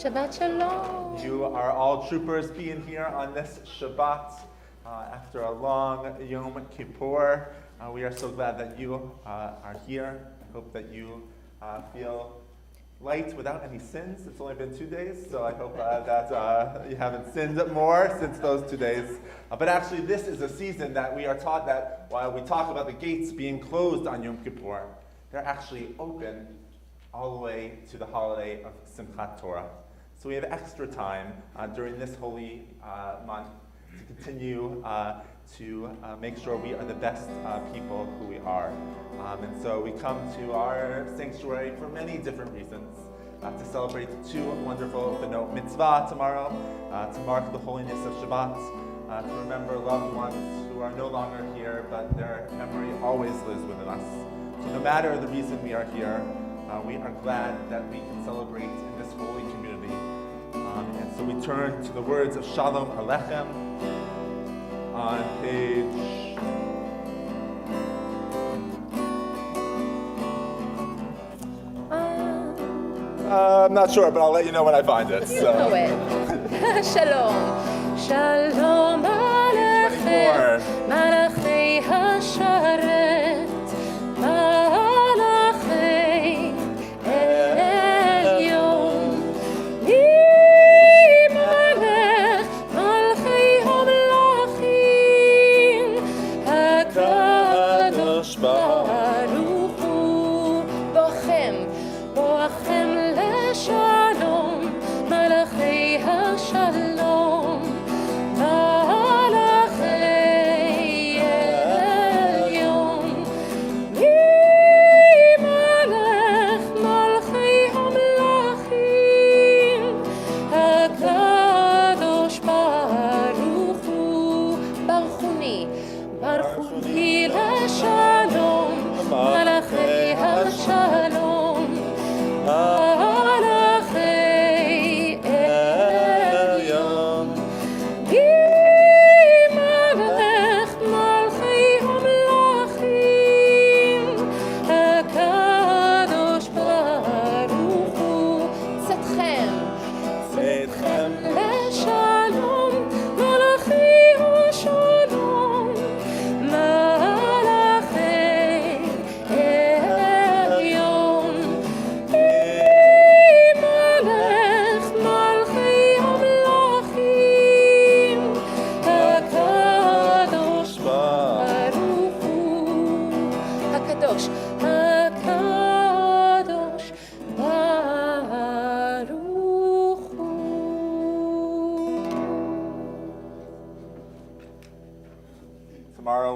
Shabbat Shalom. You are all troopers being here on this Shabbat after a long Yom Kippur. We are so glad that you are here. I hope that you feel light without any sins. It's only been 2 days, so I hope that you haven't sinned more since those 2 days. But actually, this is a season that we are taught that while we talk about the gates being closed on Yom Kippur, they're actually open all the way to the holiday of Simchat Torah. So we have extra time during this holy month to continue to make sure we are the best people who we are. And so we come to our sanctuary for many different reasons. To celebrate 2 wonderful Benot Mitzvah tomorrow, to mark the holiness of Shabbat, to remember loved ones who are no longer here, but their memory always lives within us. So no matter the reason we are here, we are glad that we can celebrate in this holy community. And so we turn to the words of Shalom Aleichem on page... I'm not sure, but I'll let you know when I find it. You know it. Shalom. Shalom Aleichem. Malachei Hasharet. Shalom, Malachei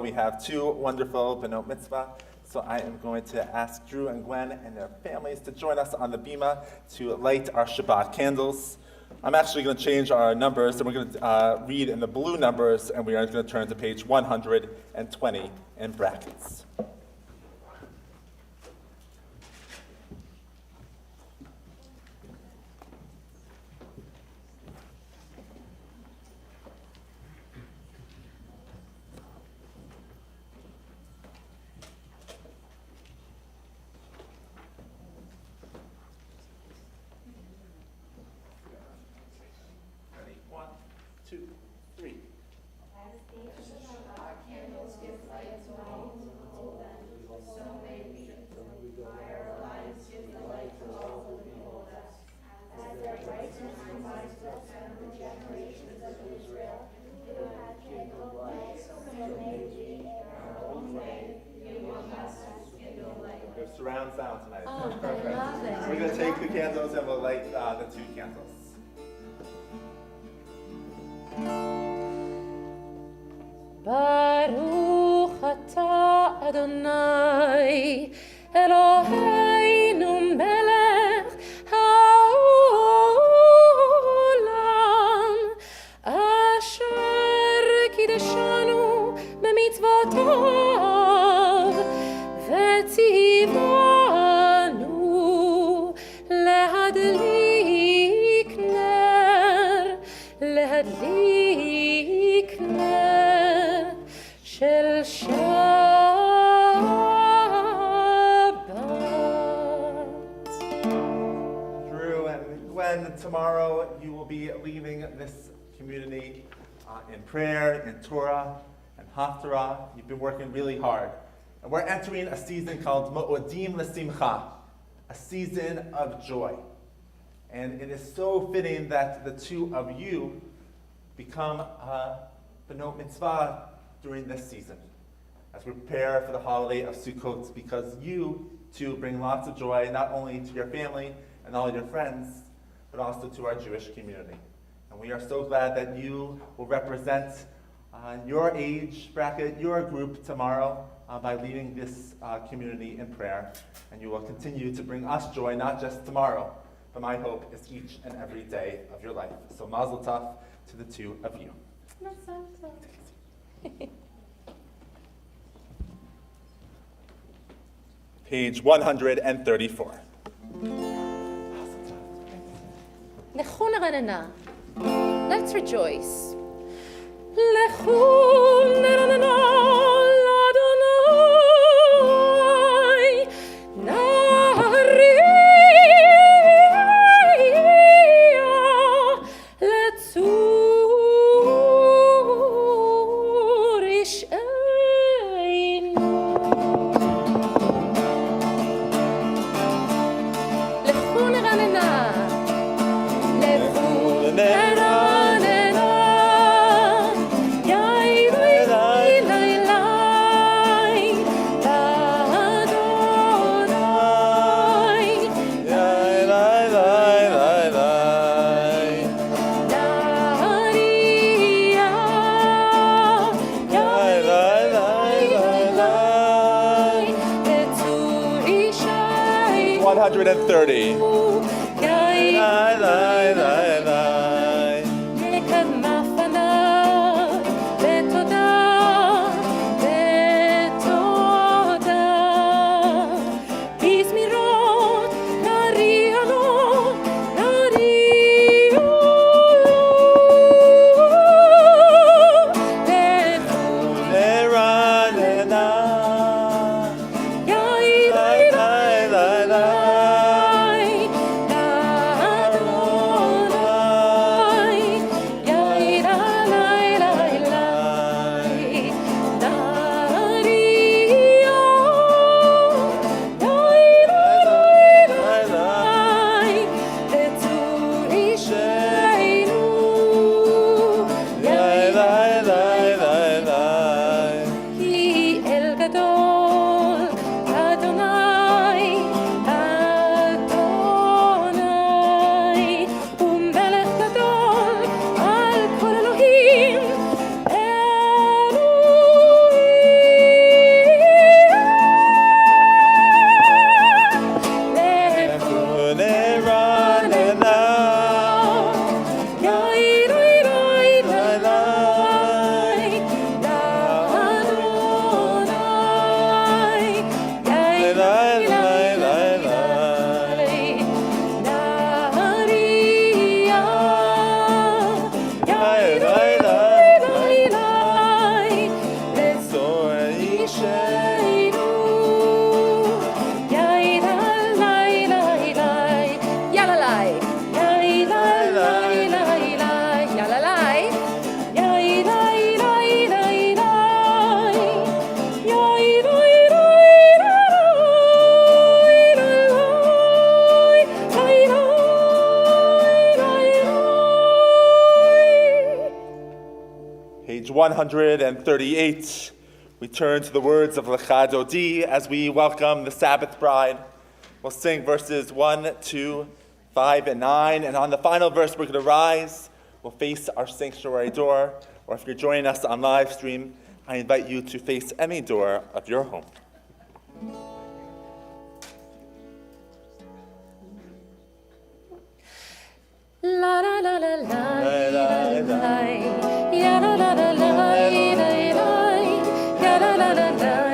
we have two wonderful Benot Mitzvah. So I am going to ask Drew and Gwen and their families to join us on the bima to light our Shabbat candles. I'm actually going to change our numbers, and we're going to read in the blue numbers, and we are going to turn to page 120 in brackets. Ready? 1, 2, 3. There's surround sound tonight. Oh, I Perfect. love it. We're going to take the candles and we'll light the two candles. Baruch atah Adonai Eloheinu melech haolam asher kideshanu b'mitzvotav v'tzivanu lehadlik ner shel Shabbat. Drew and Gwen, tomorrow you will be leaving this community in prayer, in Torah, and Haftarah. You've been working really hard. And we're entering a season called Mo'odim L'Simcha, a season of joy. And it is so fitting that the two of you become Benot Mitzvah during this season, as we prepare for the holiday of Sukkot, because you two bring lots of joy, not only to your family and all your friends, but also to our Jewish community. And we are so glad that you will represent your age bracket, your group tomorrow by leading this community in prayer. And you will continue to bring us joy, not just tomorrow, but my hope is each and every day of your life. So mazel tov to the two of you. Page 134. Nechu neranana. Let's rejoice. Lechu neranana l'Adonai nariya letzur ish'einu. Lechu neranana. And 30. 138, we turn to the words of Lecha Dodi as we welcome the Sabbath bride. We'll sing verses 1, 2, 5, and 9. And on the final verse, we're going to rise. We'll face our sanctuary door. Or if you're joining us on live stream, I invite you to face any door of your home. La la la la la la la ya la la la la la ya la la la la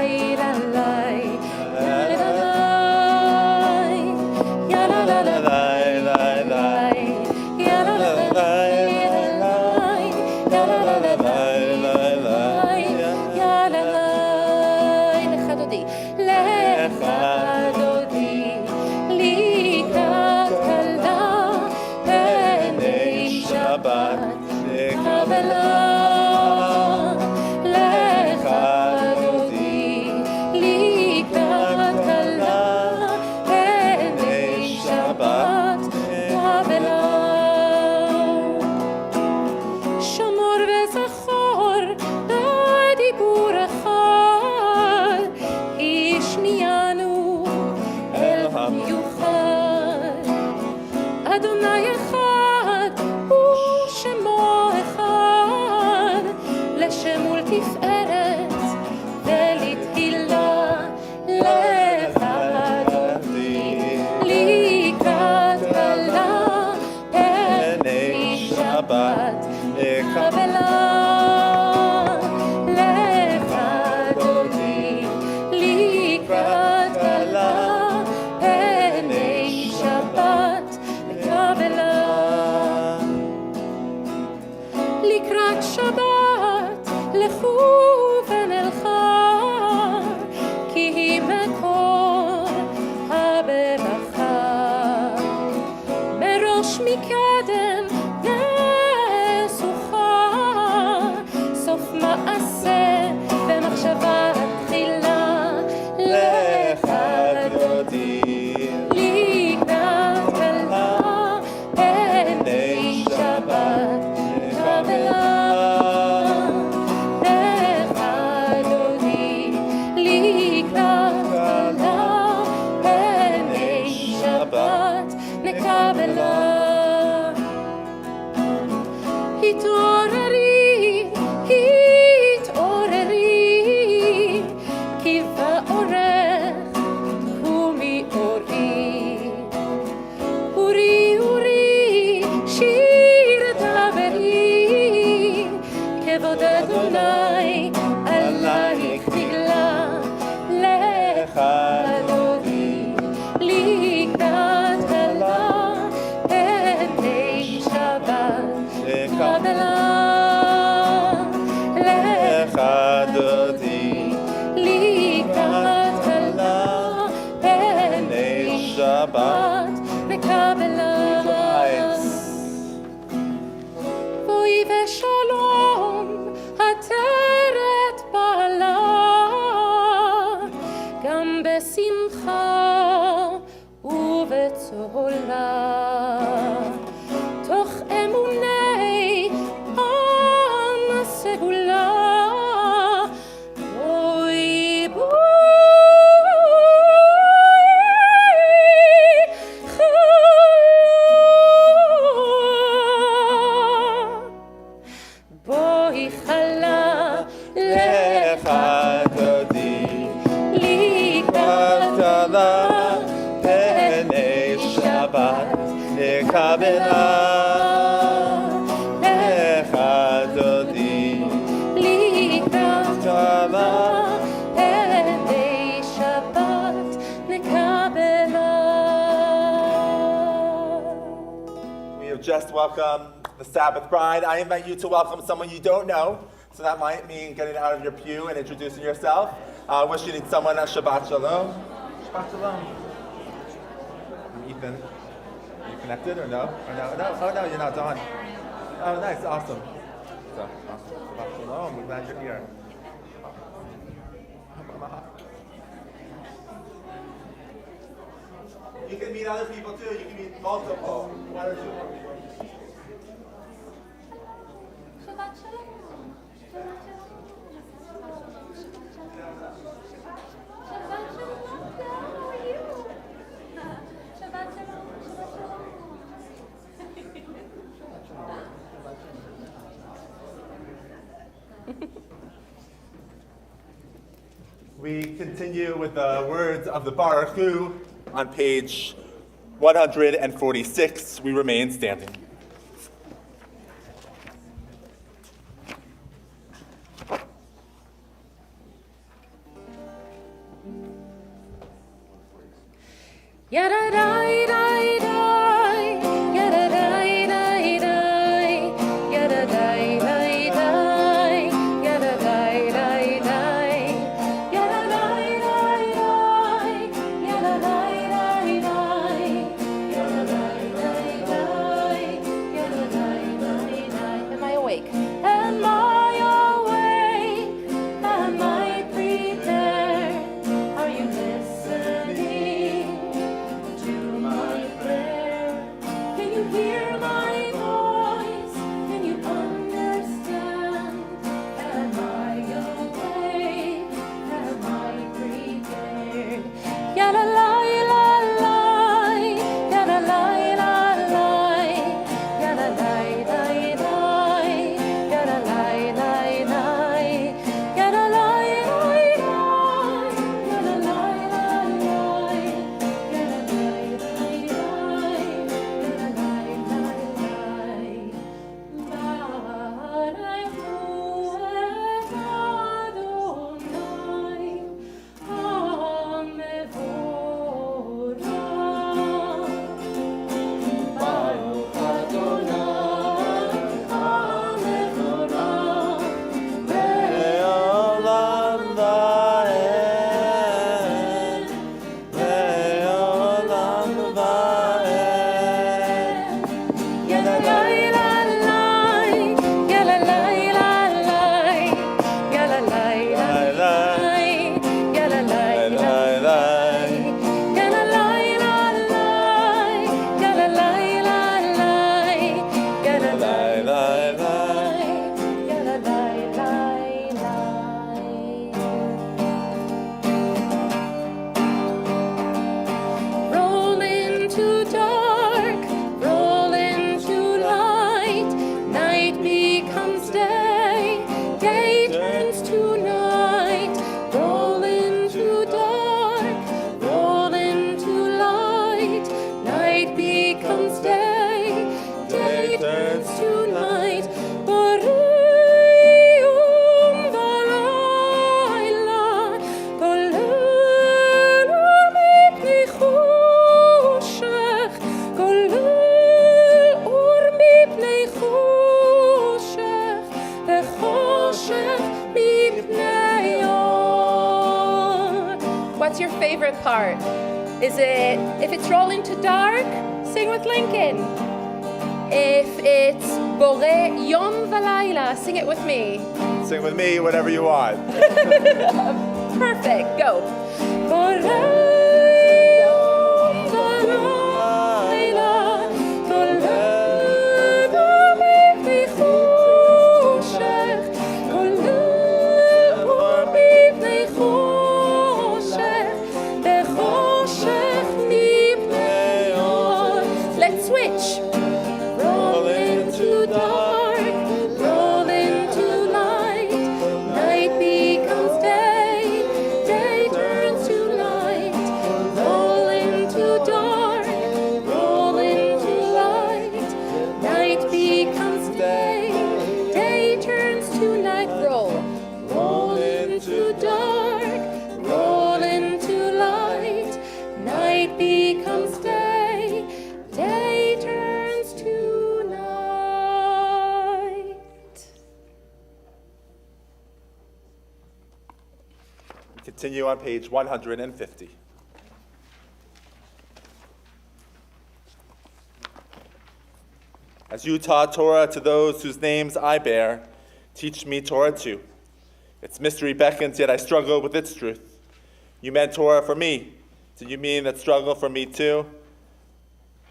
לקראת שבת לכו ונלכה כי היא מקור הברכה מראש מקדם נסוכה סוף מעשה במחשבה תחילה לך דודי לקראת כלה פני שבת התעוררי, התעוררי, כי באורך קומי אורי. אורי, אורי, שיר דברי, כבוד אדוני עלייך תגלה, לך דודי, לקראת כלה, פני שבת. לך דודי לקראת כלה פני שבת מקבלה בואי ושלום עטרת בעלה גם בשמחה ובצהולה תוך אמוני סגולה בואי בואי חלה לך דודי לקראת כלה פני שבת לקבלה Just welcome the Sabbath bride. I invite you to welcome someone you don't know. So that might mean getting out of your pew and introducing yourself. Wishing someone a Shabbat Shalom. Shabbat Shalom. I'm Ethan. Are you connected or no? Or no? No? Oh no, you're not on. Oh, nice, awesome. So, awesome. Shabbat Shalom. We're glad you're here. You can meet other people too. You can meet multiple. One or two. Shabbat Shalom. We continue with the words of the Baruch Hu on page 146. We remain standing. Am I awake? Am I awake? Am I prepared? Are you listening to my prayer? Can you hear my voice? Can you understand? Am I awake? Am I prepared? Ya la la la la, ya la la la la, ya la la la la, ya la la la la, ya la la la la, ya la la la la, ya la Roll into dark, roll into light. Night becomes day, day turns to night. Roll into dark, roll into light. Night becomes day, day turns to night. Boreum balayla, koler mipnei choshech, koler mipnei choshech, vechoshech mipnei or. What's your favorite part? Is it, if it's roll into dark, sing with Lincoln. If it's Bore Yom Valayla, sing it with me. Sing with me, whatever you want. Perfect, go. Bore Yom Valayla, koler mipnei choshech, koler mipnei choshech, vechoshech mipnei or. Let's switch. Roll into dark, roll into light. Night becomes day, day turns to night. Roll into dark, roll into light. Night becomes day, day turns to night. Roll, roll into dark, roll into light. Night becomes day, day turns to night. Continue on page 150. As you taught Torah to those whose names I bear, teach me Torah too. Its mystery beckons, yet I struggle with its truth. You meant Torah for me. Do you mean that struggle for me too?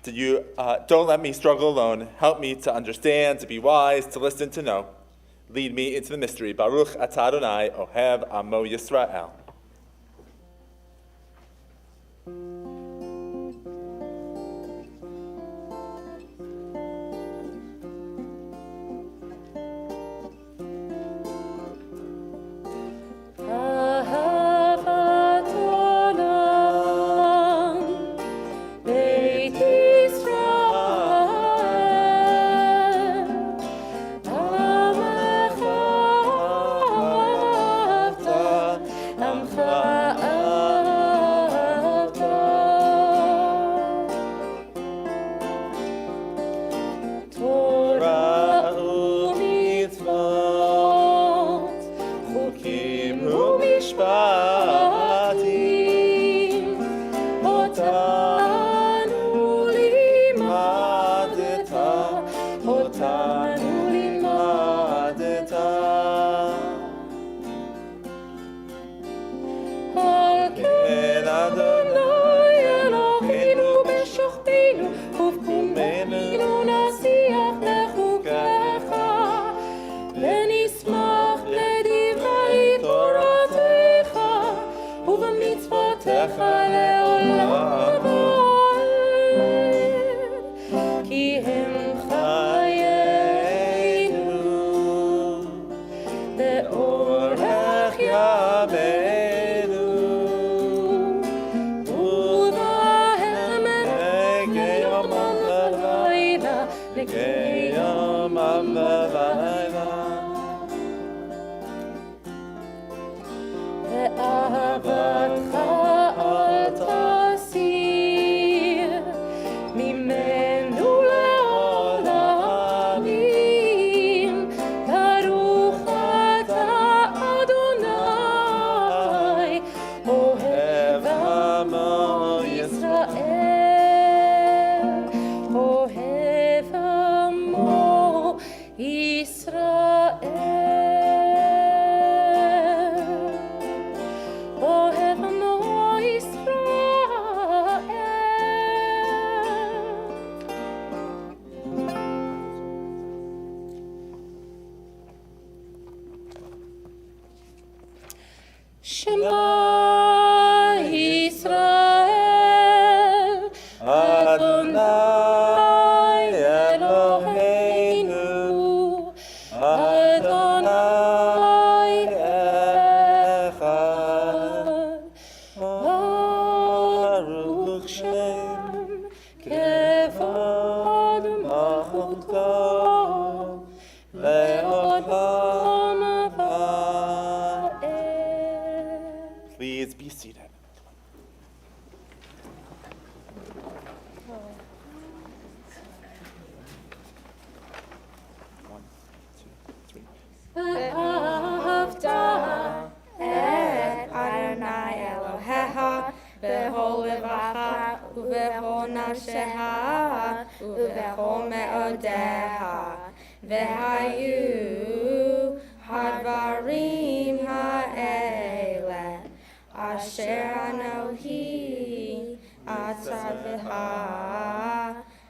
Don't let me struggle alone. Help me to understand, to be wise, to listen, to know. Lead me into the mystery. Baruch atah Adonai, Ohev Amo Yisrael. Ahav כי הם חיינו לאורך ימינו ובהם ליומם ולילה ליומם ולילה ואהבתך אל תסיר ממנו לעולמים ברוך אתה אדוני אוהב עמו ישראל אוהב עמו ישראל אוהב עמו ישראל שמע ישראל אדוני אלוהינו אדוני אחד ברוך שם כבוד מלכותו לעולם ועד. Please be seated. One, two, three. ואהבת את אדוני אלוהיך בכל לבבך ובכל נפשך ובכל מאודך והיו הדברים האלה אשר אנוכי אצווך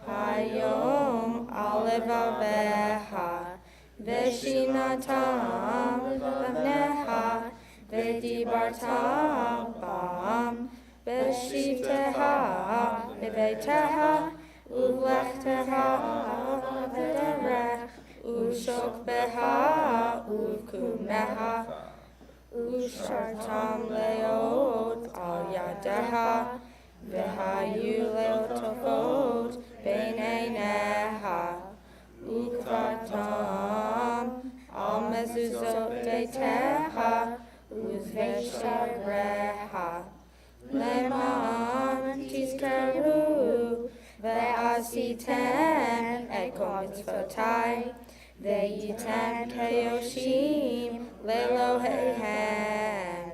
היום על לבביך ושינתם לבניך ודיברת בם בשבתך בביתך ובלכתך בדרך ושוכבך ובקומך ושרתם להיות על ידך והיו לטובות בין עיניך וקראתם על מזוזות ביתך ובשעריך למען תזכרו ועשיתם את כל מצוותי וייתם קדושים לאלוהיהם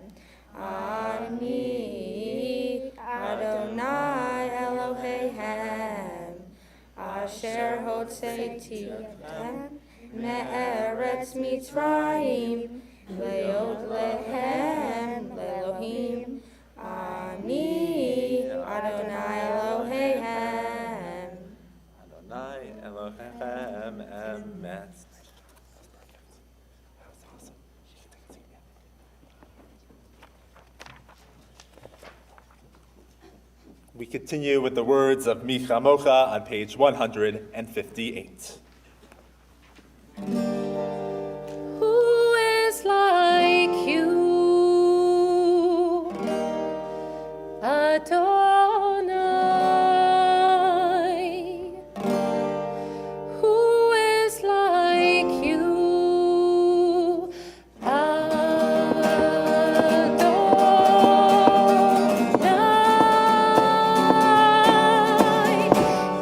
אני אדוני אלוהיהם אשר הוצאתיכם מארץ מצרים להיות להם לאלוהים אני אדוני אלוהיהם Adonai Elohechem Emet. We continue with the words of Micha Mocha on page 158. Who is like you, Adonai? Who is like you, Adonai?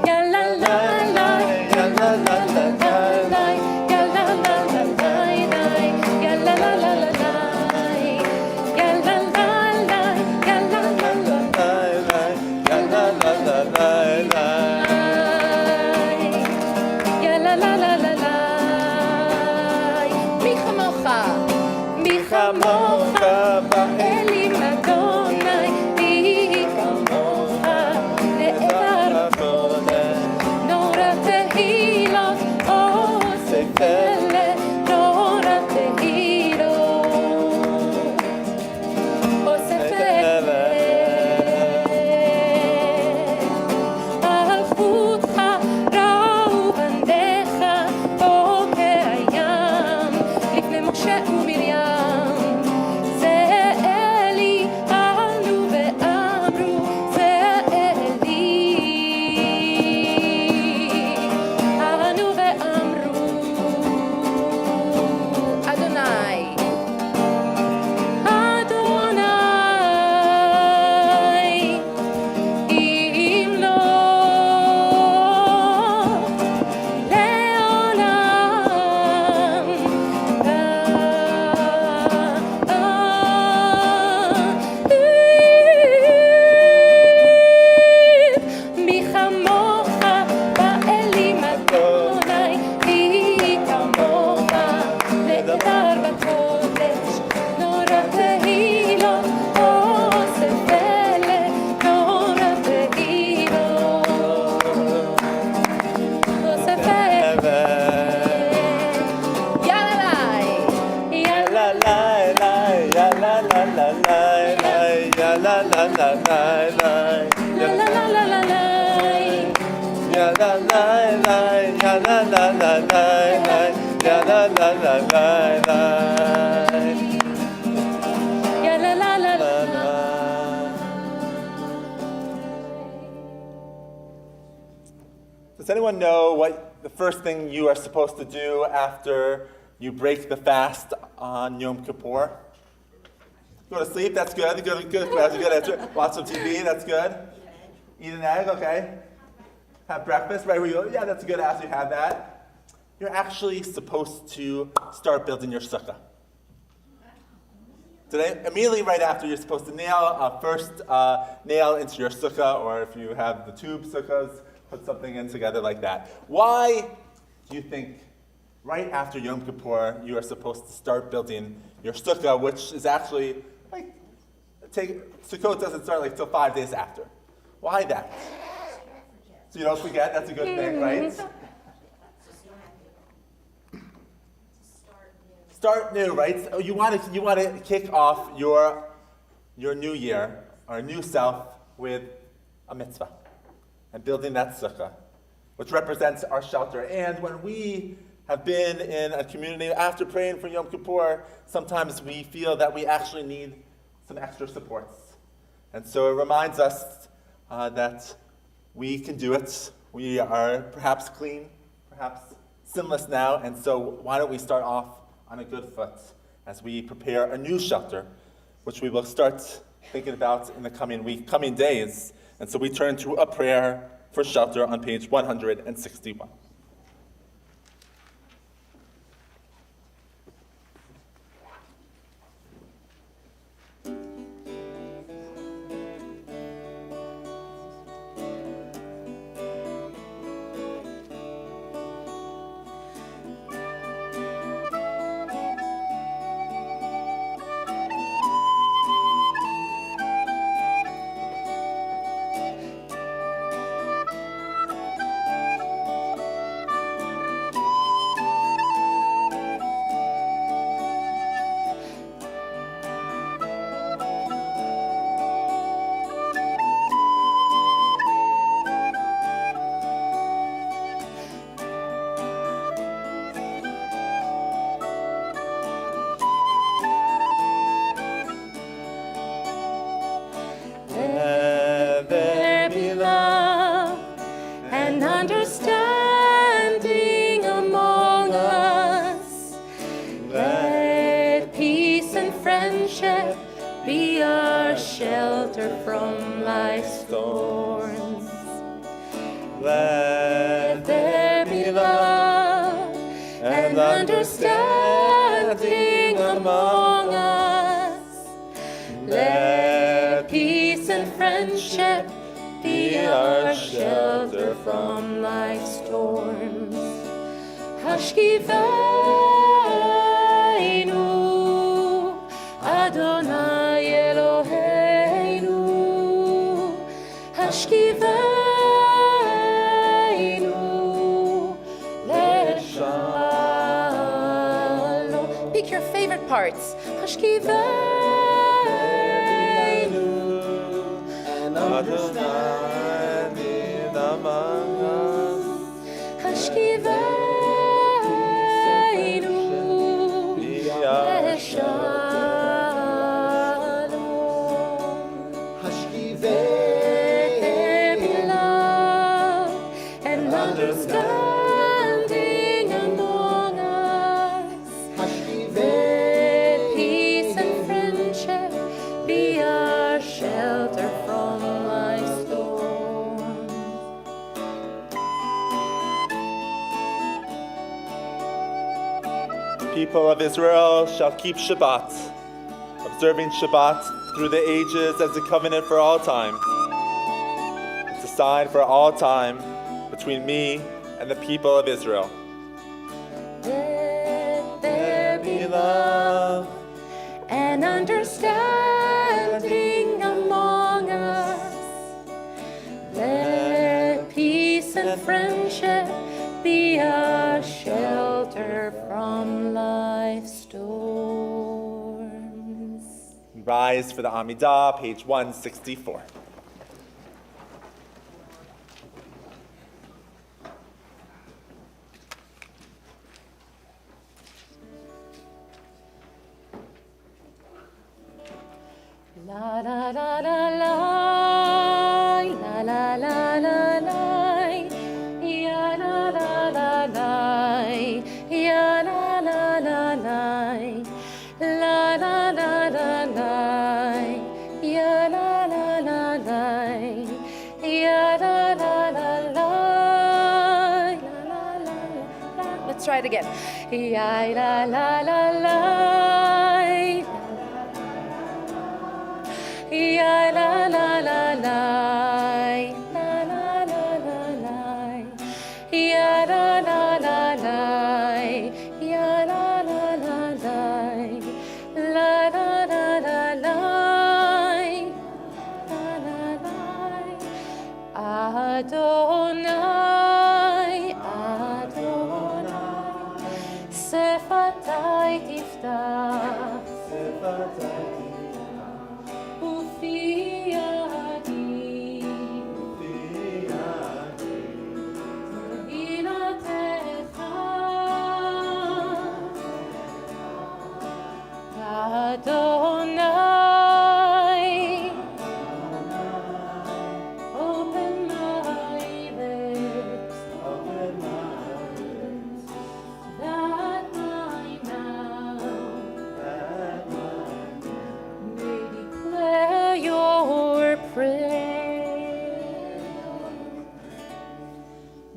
Ya la la la, ya la la la la, ya la la la la, ya la la la la, ya la la la, ya la la la la. Does anyone know what the first thing you are supposed to do after you break the fast on Yom Kippur? Go to sleep, that's good. Good. Watch some TV, that's good. Eat an egg, okay. Have breakfast, right where you go. Yeah, that's good after you have that. You're actually supposed to start building your sukkah. Today, immediately right after, you're supposed to nail first nail into your sukkah, or if you have the tube sukkahs, put something in together like that. Why do you think right after Yom Kippur you are supposed to start building your sukkah, which is actually Sukkot doesn't start till 5 days after? Why that? So you don't forget. That's a good thing, right? Start new, right? So you want to kick off your new year or new self with a mitzvah and building that sukkah, which represents our shelter. And when we have been in a community after praying for Yom Kippur, sometimes we feel that we actually need some extra supports. And so it reminds us that we can do it. We are perhaps clean, perhaps sinless now, and so why don't we start off on a good foot as we prepare a new shelter, which we will start thinking about in the coming days. And so we turn to a prayer for shelter on page 161. Understanding among us, let peace and friendship be our shelter from life's storms. Let there be love and understanding among us, let peace and friendship be our shelter from life's storms. Hashkiveinu, Adonai Eloheinu. Hashkiveinu, Leshalom. Pick your favorite parts. Hashkiveinu, and understanding among us. Hashkiveinu, Leshalom. Hashkiveinu, love and understanding among us. Let peace and friendship be our shelter from life's storms. The people of Israel shall keep Shabbat, observing Shabbat through the ages as a covenant for all time. It's a sign for all time between me and the people of Israel. Let there be love and understanding among us. Let peace and friendship be our shelter from life's storms. Rise for the Amidah, page 164. La la la la la, la la la la la, ya la la la la, ya la la la la, la la la la la, ya la la la la, ya la la la la, la la la. Let's try it again. Ya la la la la. Ya la la la la, la la la la la, ya la la la la, ya la la la la, la la la la la, la la la. Adonai, Adonai, שפתי תפתח, ופי ידי, תהילתך, אדוני, open my lips, that my mouth may declare your praise.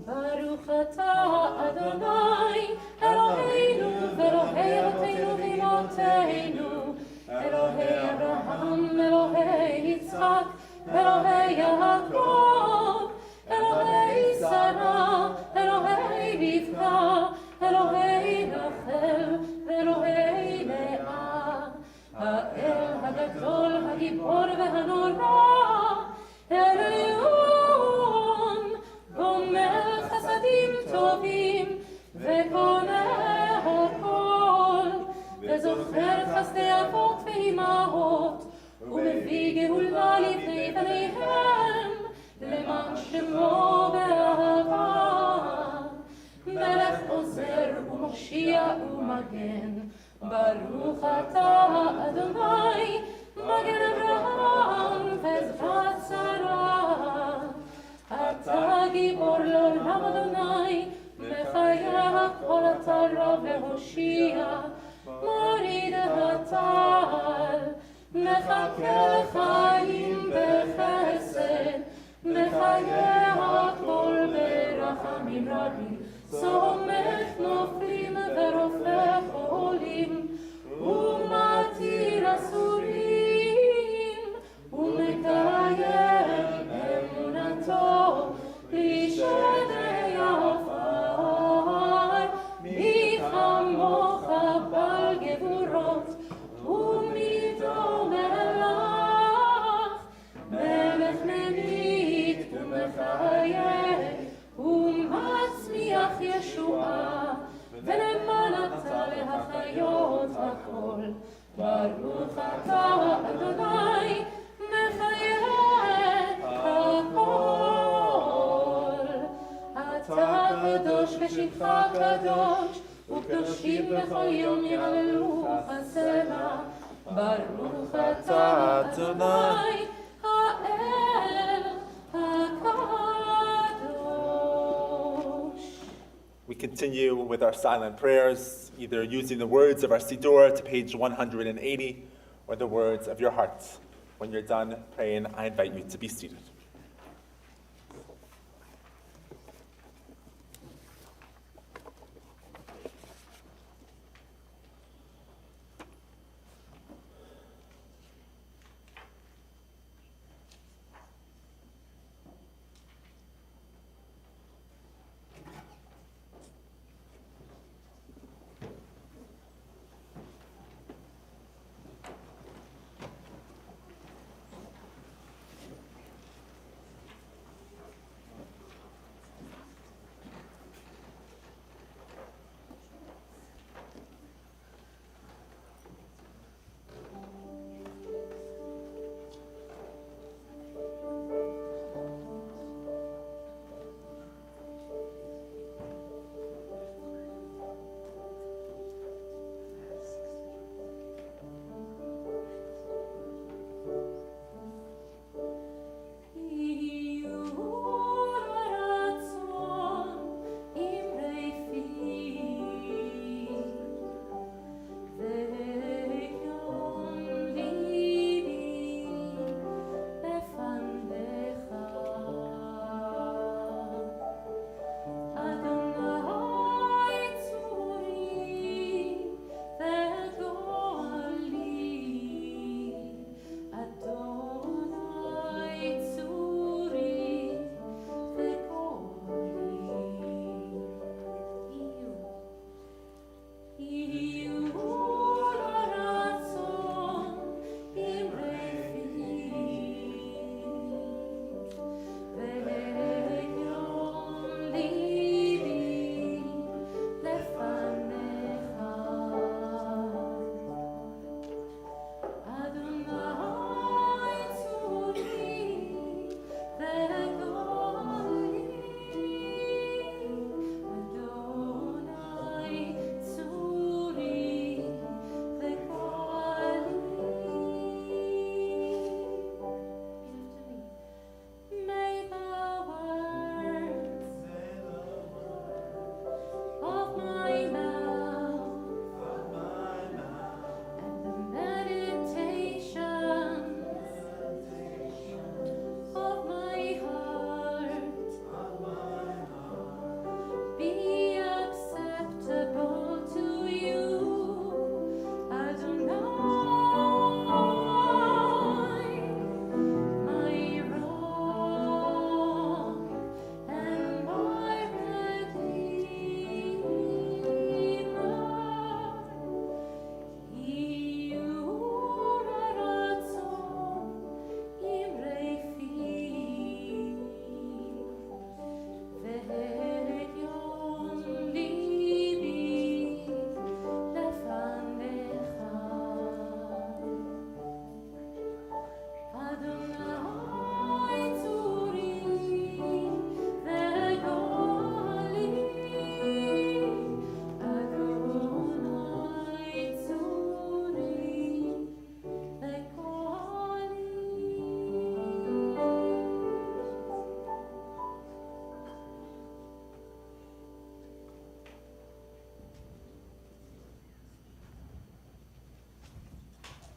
Baruch atah Adonai, Eloheinu ve'Elohei Avotenu v'Imotenu, Elohei Abraham, Elohei Yitzchak, Elohei Yaakov, Elohei Sarah, Elohei Rivka, Elohei Rachel, ואלוהי לאה, האל הגדול, הגיבור והנורא, העליון, גומל חסדים טובים, וקונה הכל, וזוכר חסדי אבות ואימהות, ומביא גאולה לבני בניהם, למען שמו באהבה. מלך עוזר ומושיע ומגן, ברוך אתה אדוני, מגן אברהם ועזרת שרה. אתה גיבור לעולם אדוני, מחיה כל אתה רב והושיע, מוריד הטל, מחכה לחיים בחסד, מחיה הכל ברחמים רבים, סומך נופלים ורופא חולים, ומתיר אסורים, ומקיים אמונתו לשדי עפר. מי כמוך בעל גבורות, ומדום מלך, מלך ממית ומחיה, ומצמיח ישועה, ולמענתה להחיות הכל. ברוך אתה אדוני, מחיה הכל. אתה קדוש ושמך קדוש, וקדושים בכל יום יעללוך הסלע. ברוך אתה אדוני, האל הקדוש. We continue with our silent prayers, either using the words of our Siddur to page 180 or the words of your hearts. When you're done praying, I invite you to be seated. be acceptable to you, Adonai, my rock and my Redeemer.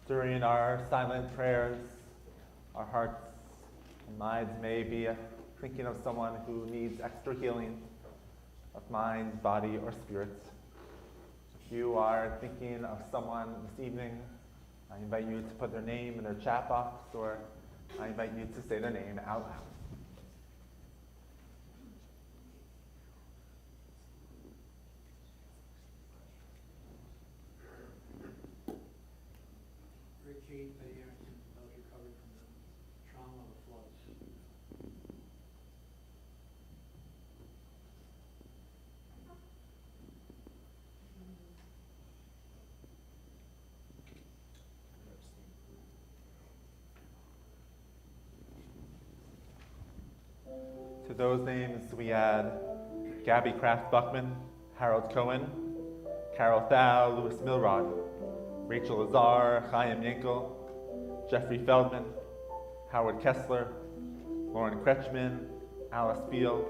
During our silent prayers, our hearts and minds may be thinking of someone who needs extra healing of mind, body, or spirit. If you are thinking of someone this evening, I invite you to put their name in their chat box, or I invite you to say their name out loud. Kate, they are about recovered from the trauma of the floods. To those names, we add Gabby Kraft-Buckman, Harold Cohen, Carol Thau, Louis Milrod, Rachel Azar, Chaim Yankel, Jeffrey Feldman, Howard Kessler, Lauren Kretschmann, Alice Beal,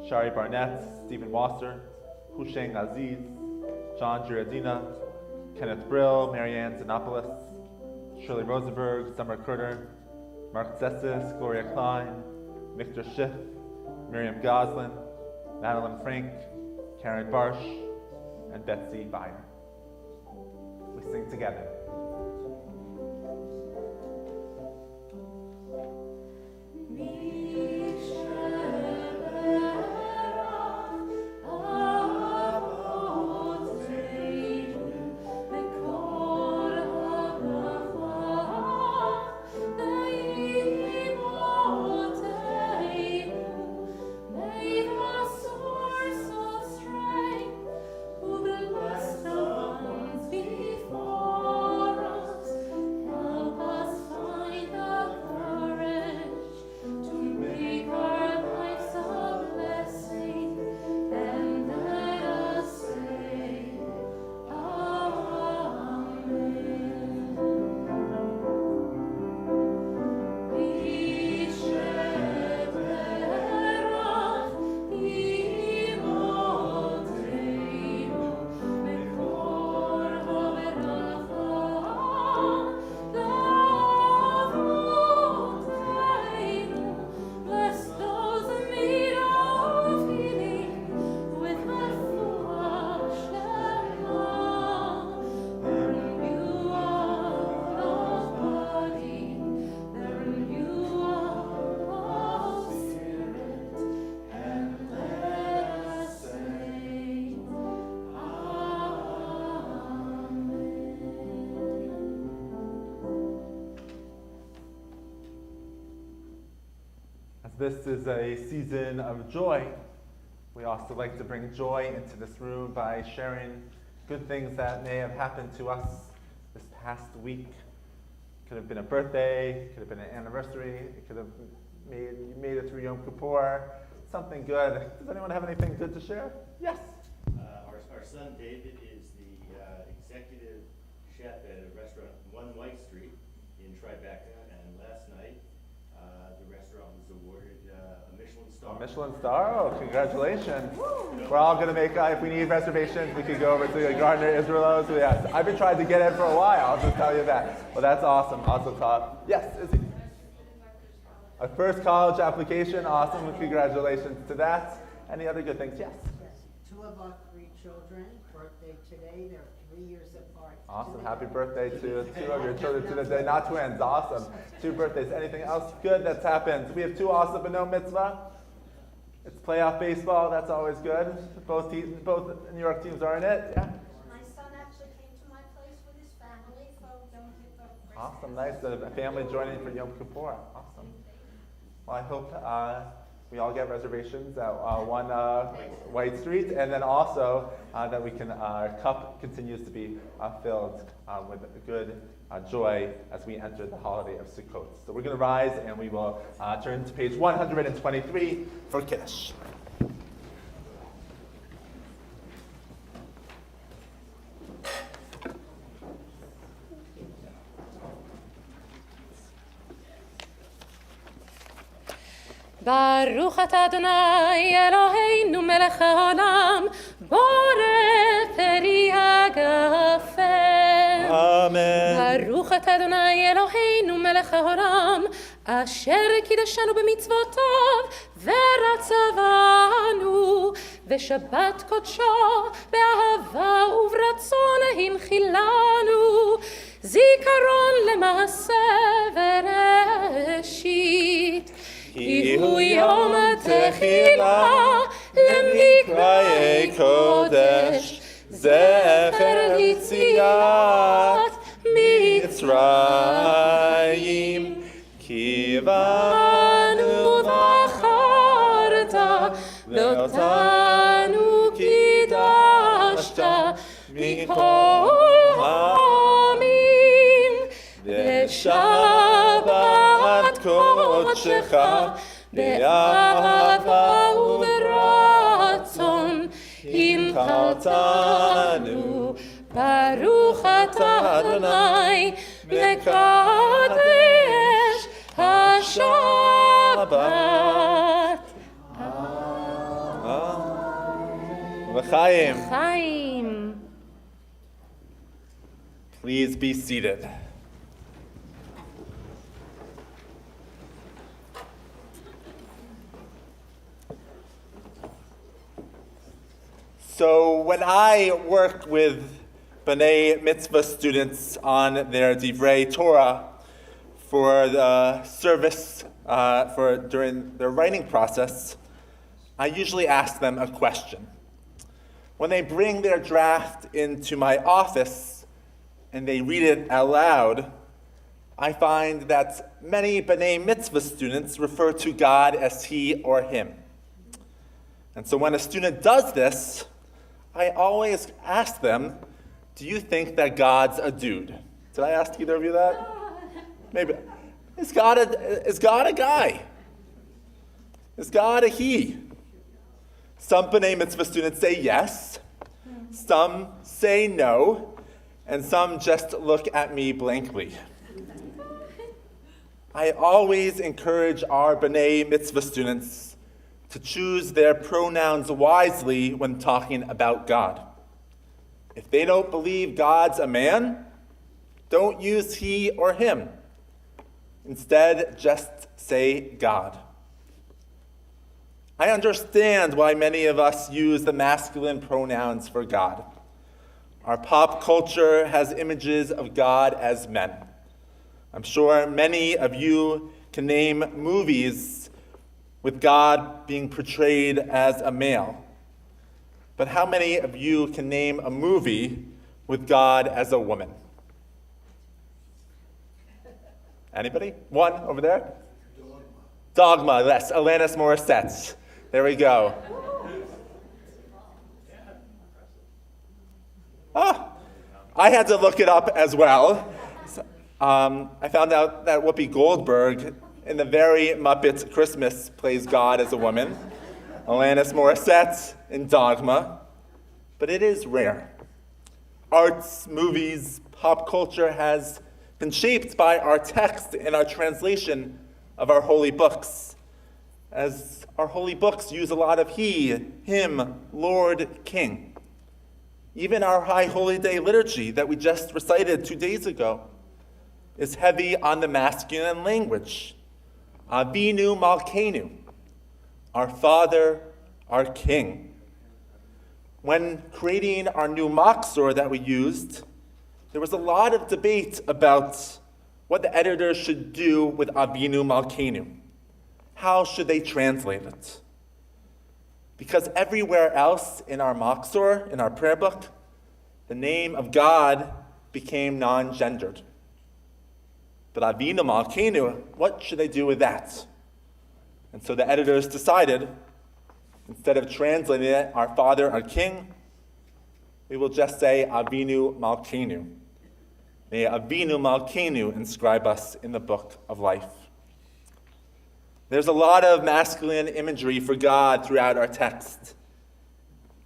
Shari Barnett, Stephen Wasser, Husheng Aziz, John Giradina, Kenneth Brill, Marianne Zanopoulos, Shirley Rosenberg, Summer Curter, Mark Zessis, Gloria Klein, Victor Schiff, Miriam Goslin, Madeline Frank, Karen Barsh, and Betsy Byer. We sing together. This is a season of joy. We also like to bring joy into this room by sharing good things that may have happened to us this past week. It could have been a birthday, it could have been an anniversary, it could have you made it through Yom Kippur, something good. Does anyone have anything good to share? Yes? Our son David is the executive chef at a restaurant, 1 White Street in Tribeca, and last night the restaurant was awarded a Michelin star. A Michelin star? Oh, congratulations. We're all going to make, if we need reservations, we could go over to Gardner Israelos. So yes, I've been trying to get in for a while, I'll just tell you that. Well, that's awesome. Also top. Yes, Izzy. Our first college application, awesome. Congratulations to that. Any other good things? Yes. children, birthday today, they're 3 years apart. Awesome. today. Happy birthday to two of your children today. Not twins. Awesome. 2 birthdays. Anything else good that's happened? We have 2 awesome B'no Mitzvah. It's playoff baseball. That's always good. Both New York teams are in it. Yeah. My son actually came to my place with his family for Yom Kippur. Awesome. Nice. A family joining for Yom Kippur. Awesome. Well, I hope we all get reservations at 1 White Street, and then also that we can, our cup continues to be filled with good joy as we enter the holiday of Sukkot. So we're going to rise and we will turn to page 123 for Kiddush. ברוך אתה אדוני אלוהינו מלך העולם בורא פרי הגפן. Amen. ברוך אתה אדוני אלוהינו מלך העולם אשר קידשנו במצוותיו ורצה בנו ושבת קודשו באהבה וברצון הנחילנו זיכרון למעשה וראשית כי הוא יום התחילה למקראי קודש זכר ליציאת מצרים כי בנו בחרת ואותנו קידשת מכל העמים בשבת קודשך באהבה וברצון הנחלתנו ברוך אתה אדוני מקדש השבת. L'chaim. חיים. Please be seated. So when I work with B'nai Mitzvah students on their Divrei Torah for the service during their writing process, I usually ask them a question. When they bring their draft into my office and they read it out loud, I find that many B'nai Mitzvah students refer to God as he or him. And so when a student does this, I always ask them, do you think that God's a dude? Did I ask either of you that? Maybe. Is God a guy? Is God a he? Some B'nai Mitzvah students say yes, some say no, and some just look at me blankly. I always encourage our B'nai Mitzvah students to choose their pronouns wisely when talking about God. If they don't believe God's a man, don't use he or him. Instead, just say God. I understand why many of us use the masculine pronouns for God. Our pop culture has images of God as men. I'm sure many of you can name movies with God being portrayed as a male. But how many of you can name a movie with God as a woman? Anybody? One over there? Dogma, yes, Alanis Morissette. There we go. I had to look it up as well. I found out that Whoopi Goldberg in the very Muppets Christmas plays God as a woman. Alanis Morissette in Dogma. But it is rare. Arts, movies, pop culture has been shaped by our text and our translation of our holy books. As our holy books use a lot of he, him, Lord, King. Even our High Holy Day liturgy that we just recited 2 days ago is heavy on the masculine language. Avinu Malkeinu, our Father, our King. When creating our new machzor that we used, there was a lot of debate about what the editors should do with Avinu Malkeinu. How should they translate it? Because everywhere else in our machzor, in our prayer book, the name of God became non-gendered. But Avinu Malkeinu, what should they do with that? And so the editors decided, instead of translating it, our Father, our King, we will just say Avinu Malkeinu. May Avinu Malkeinu inscribe us in the book of life. There's a lot of masculine imagery for God throughout our text.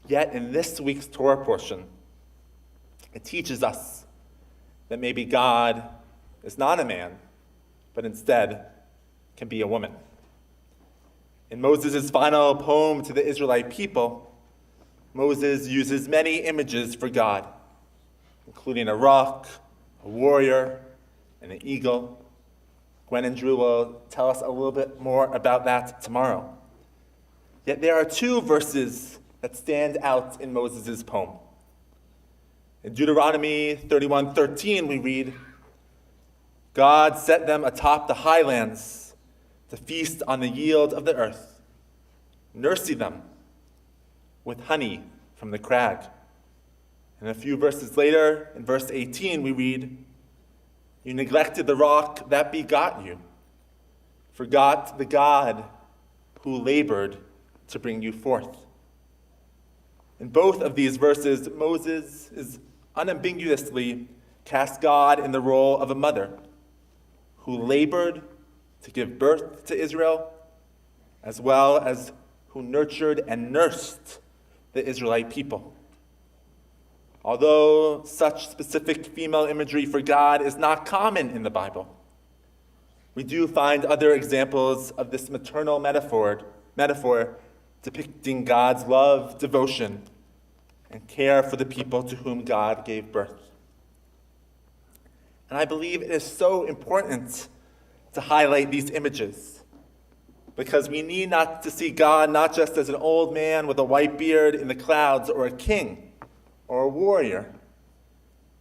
Yet in this week's Torah portion, it teaches us that maybe God is not a man, but instead can be a woman. In Moses' final poem to the Israelite people, Moses uses many images for God, including a rock, a warrior, and an eagle. Gwen and Drew will tell us a little bit more about that tomorrow. Yet there are two verses that stand out in Moses' poem. In Deuteronomy 31:13, we read, God set them atop the highlands to feast on the yield of the earth, nursing them with honey from the crag. And a few verses later, in verse 18, we read, you neglected the rock that begot you, forgot the God who labored to bring you forth. In both of these verses, Moses is unambiguously cast God in the role of a mother who labored to give birth to Israel, as well as who nurtured and nursed the Israelite people. Although such specific female imagery for God is not common in the Bible, we do find other examples of this maternal metaphor depicting God's love, devotion, and care for the people to whom God gave birth. And I believe it is so important to highlight these images, because we need not to see God not just as an old man with a white beard in the clouds, or a king, or a warrior,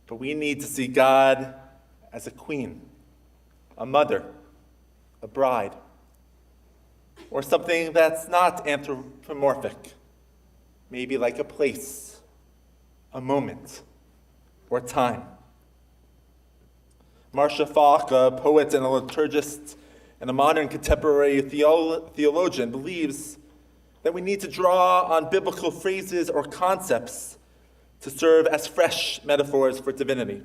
but we need to see God as a queen, a mother, a bride, or something that's not anthropomorphic, maybe like a place, a moment, or time. Marcia Falk, a poet and a liturgist and a modern contemporary theologian, believes that we need to draw on biblical phrases or concepts to serve as fresh metaphors for divinity.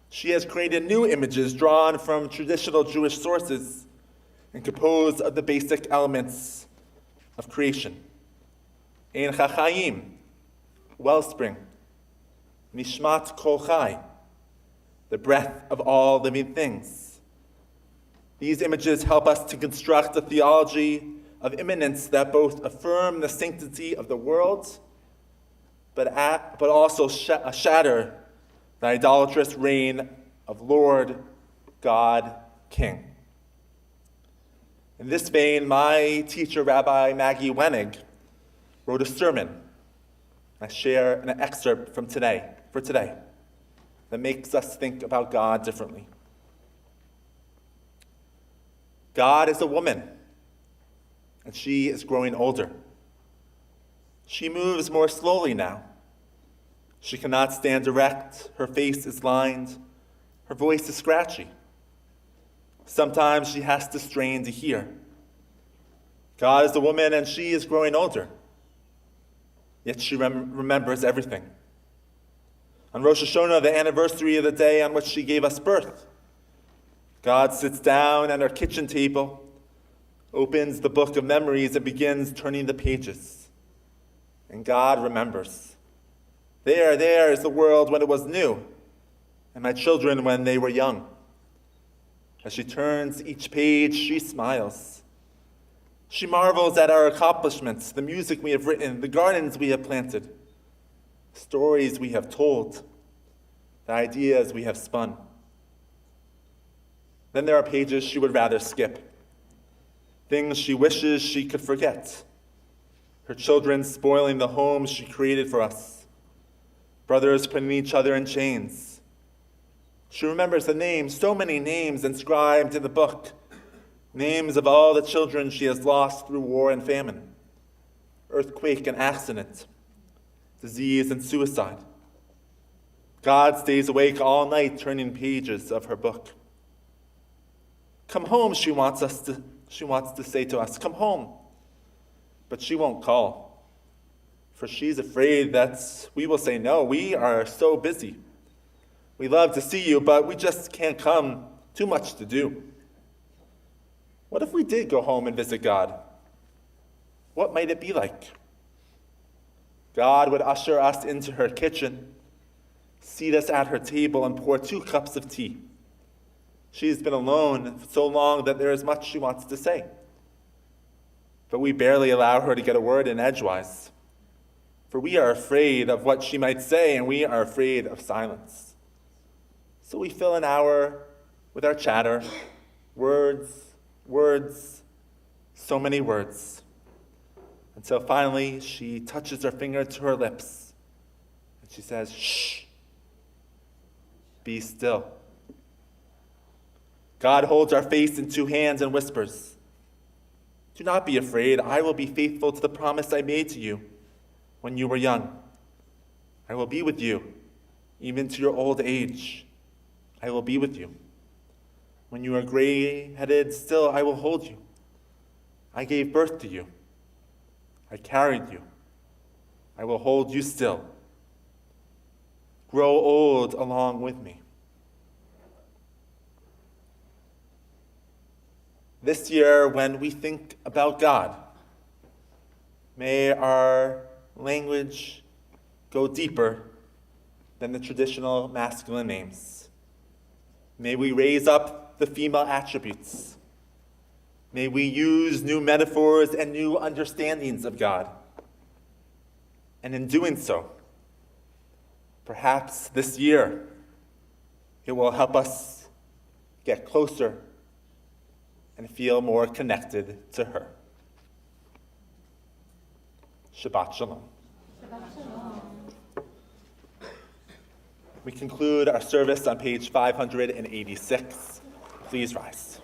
She has created new images drawn from traditional Jewish sources and composed of the basic elements of creation. Ein Chachayim, wellspring, Nishmat Kol Chai, the breath of all living things. These images help us to construct a theology of immanence that both affirm the sanctity of the world, but also shatter the idolatrous reign of Lord, God, King. In this vein, my teacher, Rabbi Maggie Wenig, wrote a sermon. I share an excerpt for today, that makes us think about God differently. God is a woman, and she is growing older. She moves more slowly now. She cannot stand erect, her face is lined, her voice is scratchy. Sometimes she has to strain to hear. God is a woman, and she is growing older. Yet she remembers everything. On Rosh Hashanah, the anniversary of the day on which she gave us birth, God sits down at our kitchen table, opens the book of memories, and begins turning the pages. And God remembers. There is the world when it was new, and my children when they were young. As she turns each page, she smiles. She marvels at our accomplishments, the music we have written, the gardens we have planted, stories we have told, the ideas we have spun. Then there are pages she would rather skip, things she wishes she could forget. her children spoiling the homes she created for us, brothers putting each other in chains. She remembers the names, so many names inscribed in the book, names of all the children she has lost through war and famine, earthquake and accident, disease and suicide. God stays awake all night turning pages of her book. Come home, she wants to say to us, come home. But she won't call, for she's afraid that we will say no. We are so busy. We love to see you, but we just can't come. Too much to do. What if we did go home and visit God? What might it be like? God would usher us into her kitchen, seat us at her table, and pour 2 cups of tea. She's been alone so long that there is much she wants to say. But we barely allow her to get a word in edgewise, for we are afraid of what she might say, and we are afraid of silence. So we fill an hour with our chatter, words, so many words, until finally she touches her finger to her lips, and she says, shh, be still. God holds our face in 2 hands and whispers, do not be afraid. I will be faithful to the promise I made to you when you were young. I will be with you, even to your old age. I will be with you. When you are gray-headed, still I will hold you. I gave birth to you. I carried you. I will hold you still. Grow old along with me. This year, when we think about God, may our language go deeper than the traditional masculine names. May we raise up the female attributes. May we use new metaphors and new understandings of God. And in doing so, perhaps this year, it will help us get closer and feel more connected to her. Shabbat Shalom. Shabbat Shalom. We conclude our service on page 586. Please rise.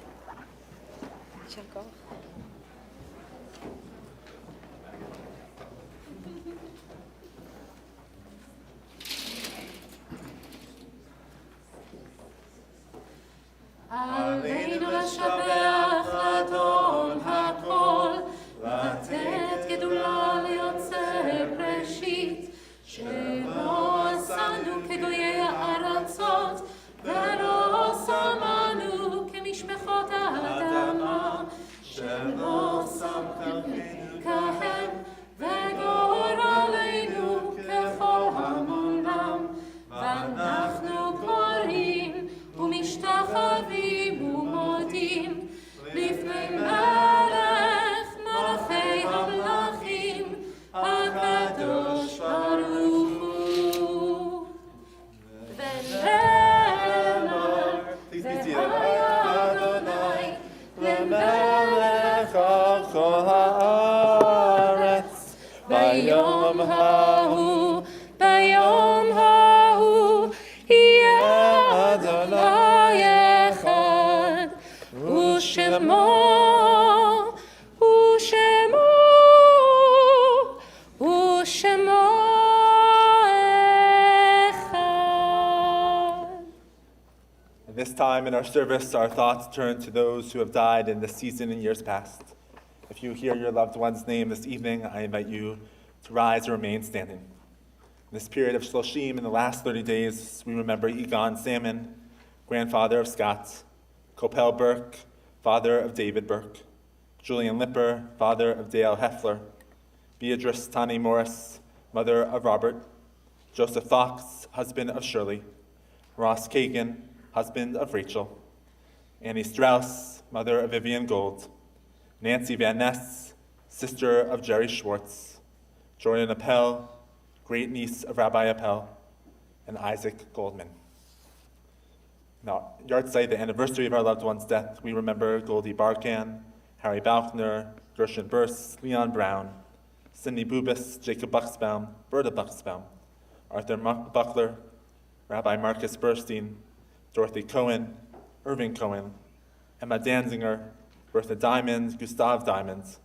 עלינו לשבח אדון הכל, לתת גדולה ליוצר בראשית, שלא עשנו כגויי הארצות, ולא שמנו כמשפחות האדמה, שלא שם חלקנו כהם, וגורלנו ככל המונם, ואנחנו קוראים ומשתחווים ומודים לפני מלך מלכי המלכים הקדוש ברוך הוא. ונאמר והיה אדוני למלך על כל הארץ ביום ההוא יהיה אדוני אחד ושמו אחד. At this time in our service, our thoughts turn to those who have died in this season and years past. If you hear your loved one's name this evening, I invite you to rise and remain standing. In this period of Shloshim, in the last 30 days, we remember Egon Salmon, grandfather of Scott, Copel Burke, father of David Burke, Julian Lipper, father of Dale Heffler, Beatrice Tani Morris, mother of Robert, Joseph Fox, husband of Shirley, Ross Kagan, husband of Rachel, Annie Strauss, mother of Vivian Gold, Nancy Van Ness, sister of Jerry Schwartz, Jordan Appel, great niece of Rabbi Appel, and Isaac Goldman. Now, yard site, the anniversary of our loved one's death, we remember Goldie Barkan, Harry Balkner, Gershon Burse, Leon Brown, Cindy Bubis, Jacob Buxbaum, Berta Buxbaum, Arthur Buckler, Rabbi Marcus Burstein, Dorothy Cohen, Irving Cohen, Emma Danzinger, Bertha Diamond, Gustav Diamond,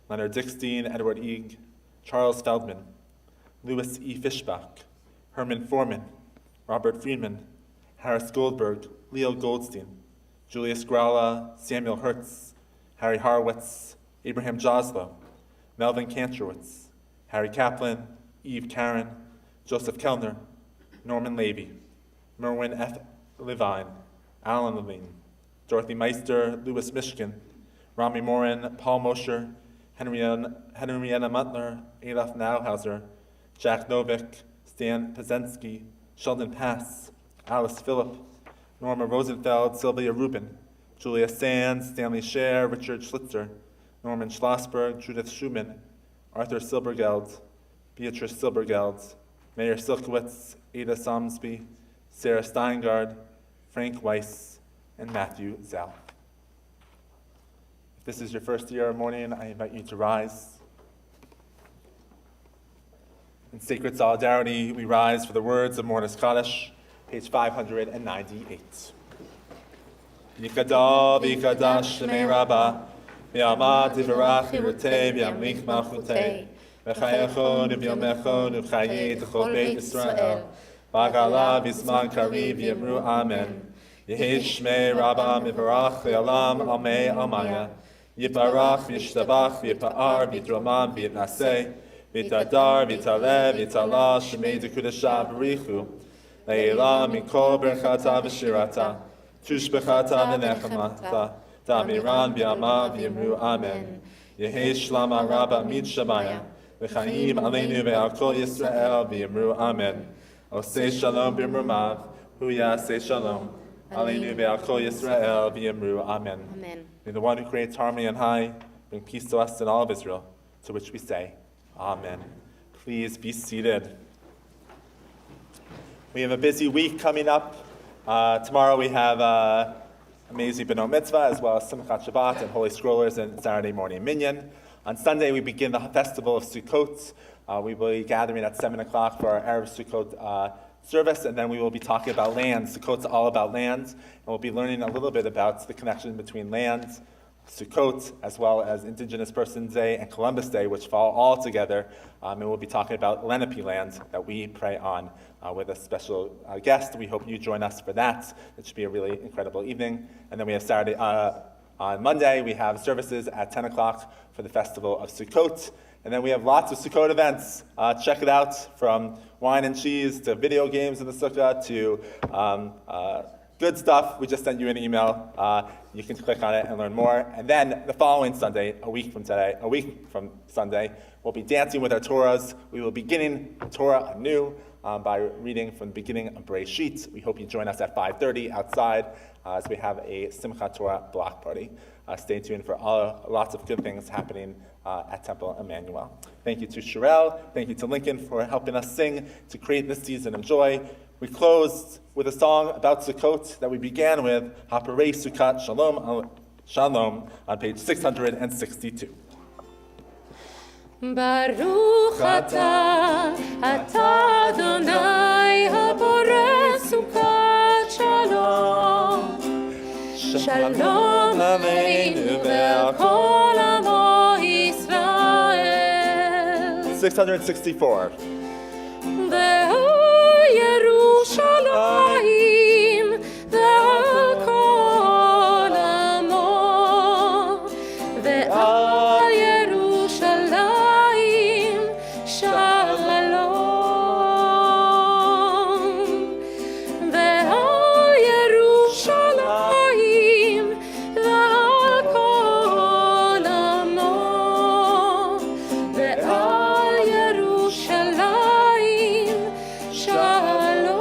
Leonard Dickstein, Edward Eeg, Charles Feldman, Louis E. Fishbach, Herman Foreman, Robert Friedman, Harris Goldberg, Leo Goldstein, Julius Gralla, Samuel Hertz, Harry Horowitz, Abraham Joslow, Melvin Kantrowitz, Harry Kaplan, Eve Karen, Joseph Kellner, Norman Levy, Merwin F. Levine, Alan Levine, Dorothy Meister, Louis Mishkin, Rami Morin, Paul Mosher, Henrietta Mutler, Adolf Nauhauser, Jack Novick, Stan Pazensky, Sheldon Pass, Alice Phillip, Norma Rosenfeld, Sylvia Rubin, Julia Sands, Stanley Scher, Richard Schlitzer, Norman Schlossberg, Judith Schumann, Arthur Silbergeld, Beatrice Silbergeld, Mayor Silkowitz, Ada Somsby, Sarah Steingard, Frank Weiss, and Matthew Zell. If this is your first year or morning, I invite you to rise. In sacred solidarity, we rise for the words of Mornis Kaddish, page 598. Yikada v'yikadash shemei Rabbah, v'yamad v'yvarach v'yirutei v'yamlik malchutei, v'chayachon v'yomechon v'chayei t'chol Beit Yisrael, v'agala v'yizman kariv v'yamru amen. Yehi shmei Rabbah mivarach v'yalam almei almaya, yiparach v'yishtabach v'yipa'ar v'yidroman v'yitnaseh, v'yitadar v'yitaleh v'yitala shemei d'kudashah b'richu, le'ila mikol berchata v'shirata, tushbechata v'nechemata, Damiran b'yama v'yimru amen. Yehi shlama rabba mid shamaya, v'chaim aleinu ve'al kol Yisrael v'yimru amen. Osei shalom b'mrumav, hu yasei shalom, aleinu ve'al kol Yisrael v'yimru amen. Amen. May the one who creates harmony on high bring peace to us and all of Israel, to which we say, amen. Please be seated. We have a busy week coming up. Tomorrow we have Amazing B'no Mitzvah, as well as Simchat Shabbat and Holy Scrollers and Saturday morning Minyan. On Sunday, we begin the festival of Sukkot. We will be gathering at 7 o'clock for our Erev Sukkot service, and then we will be talking about land. Sukkot's all about land, and we'll be learning a little bit about the connection between land, Sukkot, as well as Indigenous Persons Day and Columbus Day, which fall all together. And we'll be talking about Lenape land that we pray on with a special guest. We hope you join us for that. It should be a really incredible evening. And then we have Saturday, on Monday, we have services at 10 o'clock for the festival of Sukkot. And then we have lots of Sukkot events. Check it out, from wine and cheese to video games in the sukkah to good stuff. We just sent you an email. You can click on it and learn more. And then the following Sunday, a week from Sunday, we'll be dancing with our Torahs. We will be beginning Torah anew by reading from the beginning of Bereshit. We hope you join us at 5:30 outside as we have a Simchat Torah block party. Stay tuned for lots of good things happening at Temple Emanu-El. Thank you to Sherelle. Thank you to Lincoln for helping us sing to create this season of joy. We closed with a song about Sukkot that we began with, Haparei Sukkot Shalom, Shalom, on page 662. Baruch atah Adonai haboreh Sukkot Shalom. Shalom aleinu ve'al kol amo Yisrael. 664. Yerushalayim ve'al kol amo ve'al Yerushalayim shalom ve'al Yerushalayim ve'al kol amo ve'al Yerushalayim shalom.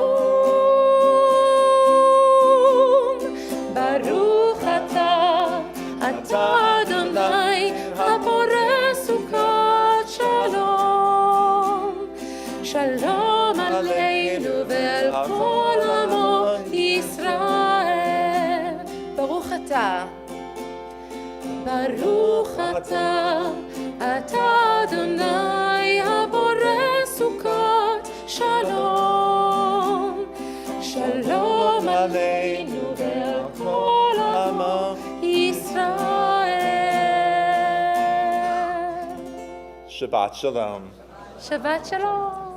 Baruch atah Adonai haboreh Sukkot Shalom. Shalom aleinu ve'al kol amo Yisrael. Baruch atah אתה אדוני הבורא סוכות, שלום, שלום עלינו ועל כל עמו ישראל. Shabbat Shalom. שבת שלום.